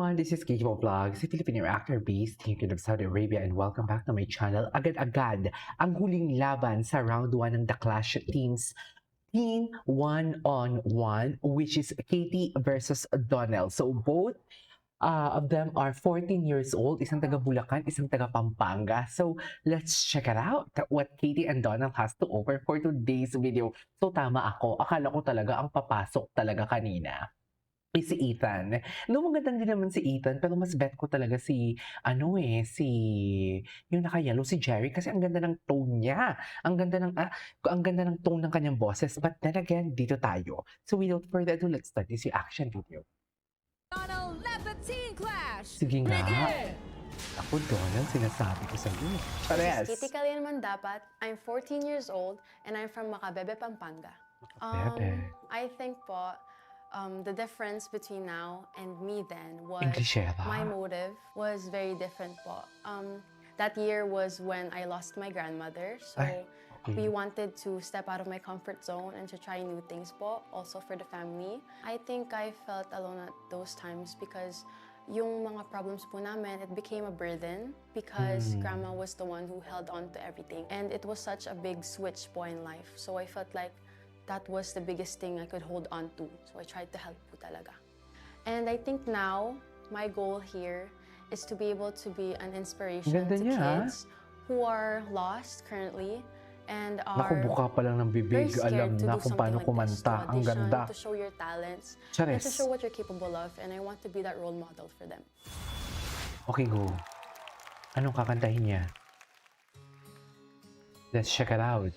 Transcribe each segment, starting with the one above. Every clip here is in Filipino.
everyone, this is Kijibo Vlogs, a Filipino actor based in Kingdom of Saudi Arabia, and welcome back to my channel. Agad-agad ang huling laban sa round 1 ng The Clash teams. Team 1-on-1, which is Katie versus Donnell. So both of them are 14 years old, isang taga Bulacan, isang taga Pampanga. So let's check it out, what Katie and Donnell has to offer for today's video. So tama ako, akala ko talaga ang papasok talaga kanina si Ethan. No, maganda din naman si Ethan, pero mas bet ko talaga si, yung naka-yellow, si Jerry, kasi ang ganda ng tone niya. Ang ganda ng tone ng kanyang boses. But then again, dito tayo. So without further ado, let's start this reaction video. Donald, let the teen clash! Sige nga. Begin! Ako, Donald, sinasabi ko sa iyo. Pares. This is Kitty Kalian Mandapat. I'm 14 years old and I'm from Macabebe, Pampanga. Makabebe. I think po, the difference between now and me then was Englishera. my motive was very different po. That year was when I lost my grandmother, so Ay, okay. we wanted to step out of my comfort zone and to try new things po, also for the family. I think I felt alone at those times because yung mga problems po namin, it became a burden because grandma was the one who held on to everything. And it was such a big switch po in life. So I felt like that was the biggest thing I could hold on to. So I tried to help po talaga. And I think now, my goal here is to be able to be an inspiration Ganda to niya, kids who are lost currently and Naku, are buka pa lang ng very bibig. scared Alam to na do kung something paano like this, to kumanta. Ang audition, ganda. to show your talents, and Chares. to show what you're capable of. And I want to be that role model for them. Okay, go. Anong kakantahin niya? Let's check it out.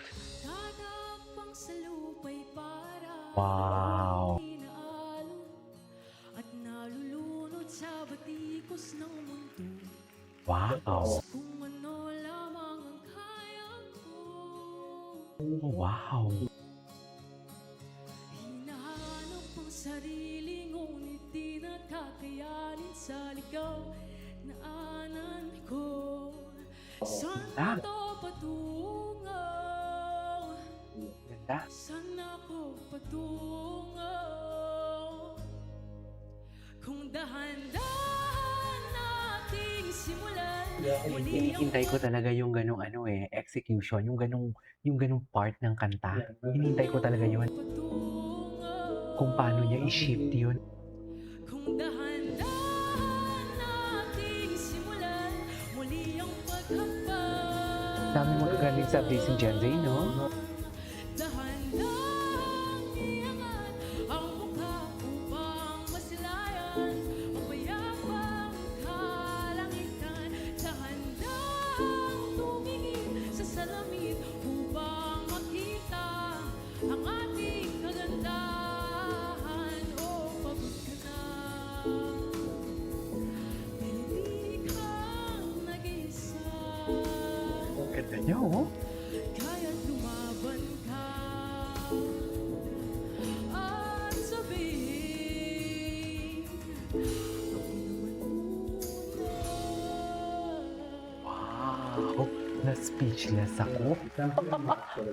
Wow. At nalulunod sa batikos ng mundo. Wow. Kung ano lamang ang kaya ko. Wow. Hinahanap ang sarili ngunit di nakakayanin sa ligaw na anan ko. Saan ito patungo? Ganda. Saan ako patungo? Kung dahan-dahan nating simulan, muli ang Hinihintay ko talaga yung ganong execution, yung ganong part ng kanta. Hinihintay ko talaga yun. patungo. Kung paano niya i-shift yun. Kung dahan-dahan nating simulan, muli ang paghapag. Dami magagaling sa Blazing Gen Z, no? Dahan-dahang iangat ang mukha upang masilayan ang payapang kalangitan. Dahan-dahang tumingin sa salamin upang makita ang ating kagandahan. O pagod ka na, nililikang nag-isa. Ang ganda niya, oh. Kaya't lumaban ka at sabihin, ako naman muna. Wow. Na-speechless ako.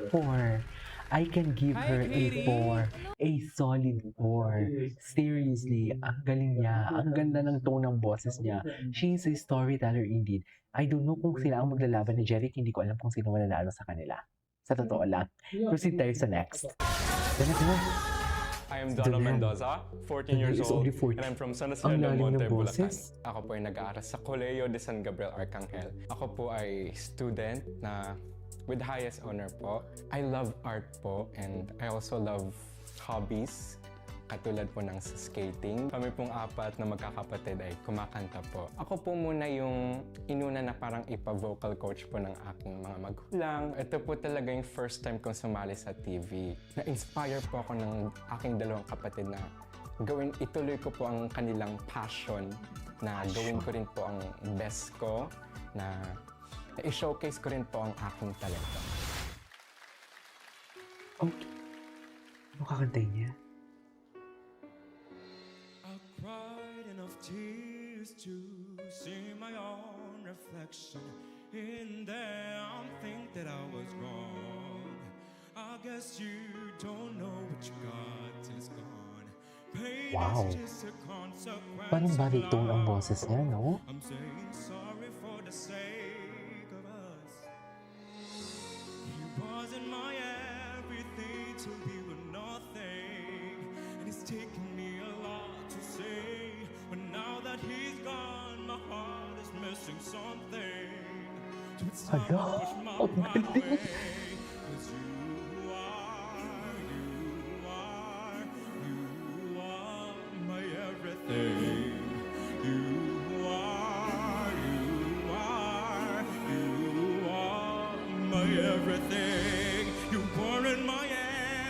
4. I can give her a 4. A solid 4. Seriously, ang galing niya. Ang ganda ng tone ng boses niya. She is a storyteller indeed. I don't know kung sila ang maglalaban ni Jeric. Hindi ko alam kung sino mananalo sa kanila. Sa totoo lang. Proceed tayo sa next. Ganda. I am Donald Donald. Mendoza, 14 years Is old, only 14. and I'm from San Ang Isidro del lalim Monte, ng Bulacan. boses. Ako po ay nag-aaral sa Colegio de San Gabriel Arcangel. Ako po ay student na with highest honor po. I love art po, and I also love hobbies, katulad po ng sa skating. Kami pong apat na magkakapatid ay kumakanta po. Ako po muna yung inuna na parang ipa-vocal coach po ng aking mga magulang. Ito po talaga yung first time kong sumali sa TV. Na-inspire po ako ng aking dalawang kapatid na ituloy ko po ang kanilang passion, na gawin ko rin po ang best ko, na i-showcase ko rin po ang aking talento. Okay. Ano kakantahin niya? I cried enough tears to see my own reflection in them. Think that I was wrong. I guess you don't know what you got till it's gone. Pain Wow. is just a consequence Parang of baritone ang love. boses niya, no? I'm saying sorry for the sake of us. He wasn't my everything till we were nothing, and it's taken me a lot to say. But now that he's gone, my heart is missing something. So it's time Hala, I push my ang pride galing. away. 'Cause you are my everything. You are my everything. You weren't my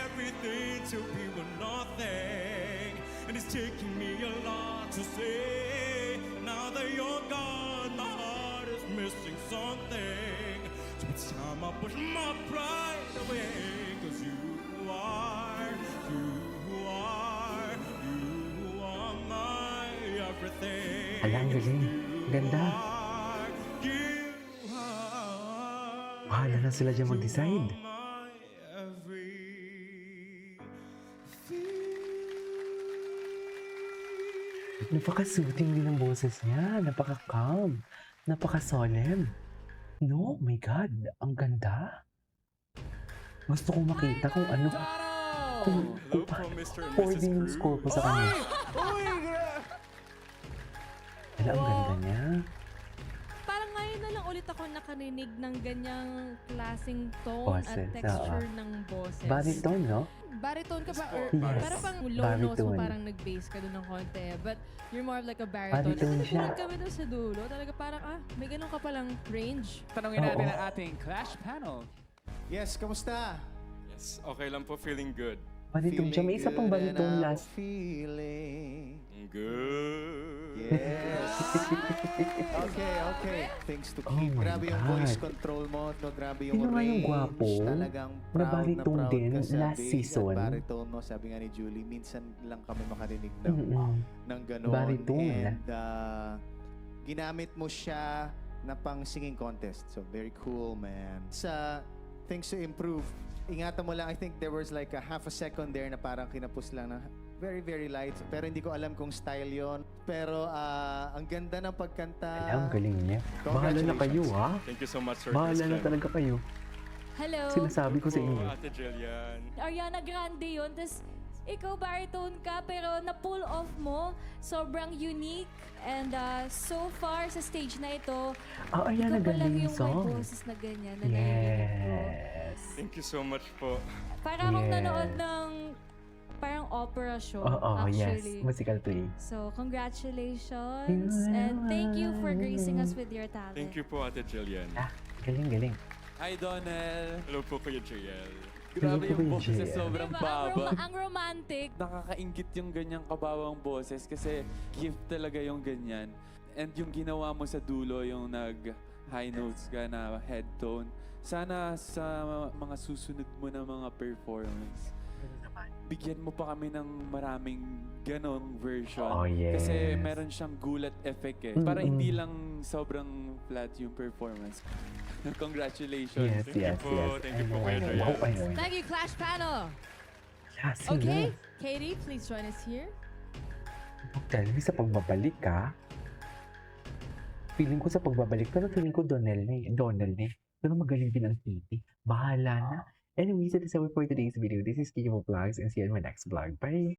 everything till we were nothing, and it's taking me a lot to say. Now that you're gone, my heart is missing something. So it's time I push my pride away. 'Cause you are my everything. Ala, ang galing. Ganda. You Bahala na sila dyan mag-decide. my everything. Napaka-soothing din ang boses niya. Napaka-calm. Napaka-solemn. No, my God. Ang ganda. Gusto kong makita kung ano. Kung, Hello kung po, Mr. and 4D Mrs. yung Cruz. score ko sa kanya. Ala, ang ganda niya. Parang ngayon na lang ulit ako nakarinig ng ganyang klaseng tone Boses, at texture ng boses. Baritone, no? Baritone ka ba? Or Yes. Pero pang low notes mo, Baritone. parang nag-bass ka doon ng konti. But you're more of like a baritone. Baritone Kasi siya. nagulat kami doon sa dulo. Talaga parang, may ganun ka palang range. Tanungin natin Oo. ang ating Clash panel. Yes, kamusta? Yes, okay lang po, feeling good. Baritone siya. May isa pang Feeling good baritone and I'm last. feeling. Good. Yes. okay. Things to Oh keep. my Grabe yung God. voice control mo. No? Grabe yung Sino nga yung range. gwapo? Talagang Na proud baritone proud din ka sa last bass season. At baritone mo, sabi nga ni Julie, minsan lang kami makarinig ng gano'n. Baritone. And ginamit mo siya na pang singing contest. So, very cool, man. Sa things to improve, ingatan mo lang, I think there was like a half a second there na parang kinapos lang na very, very light. Pero hindi ko alam kung style yon. Pero ang ganda ng pagkanta. Ala, ang galing niya. Bahala na kayo, ha? Thank you so much, Sir Bahala na Christian. talaga kayo. Hello. Sinasabi ko sa Po, inyo. Ate Jillian. Ariana Grande yun. Tapos, ikaw baritone ka, pero na-pull off mo. Sobrang unique. And so far, sa stage na ito, Ah, ayan, ikaw pa lang galing yung yung may song. boses na ganyan na naririnig ko. Yes. Thank you so much po. Para akong Yes. nanood ng parang opera show, Oo, yes. actually. Musical play. So, congratulations. And thank you for gracing us with your talent. Thank you po, Ate Jillian. Ah, galing. Hi, Donel. Hello po, Kuya JL. Grabe Hello po, yung boses JL. sobrang Diba? baba. Ang romantic. Nakakaingit yung ganyang kabawang boses kasi gift talaga yung ganyan. And yung ginawa mo sa dulo, yung nag-high notes ka na head tone. Sana sa mga susunod mo na mga performance, bigyan mo pa kami ng maraming ganong version. Oh, yes. Kasi meron siyang gulat effect eh. Para hindi lang sobrang flat yung performance. Congratulations. Yes, yes. Thank you po, I Kuya know. JL. Wow, I know. Thank you, Clash panel. Yeah, sino? Okay, Katie, please join us here. Tell me sa pagbabalik ka. Feeling ko sa pagbabalik, pero feeling ko Donel ni. Pero magaling din ang Kitty. Bahala na. Anyways, that is all for today's video. This is Kimo Vlogs and see you in my next vlog. Bye!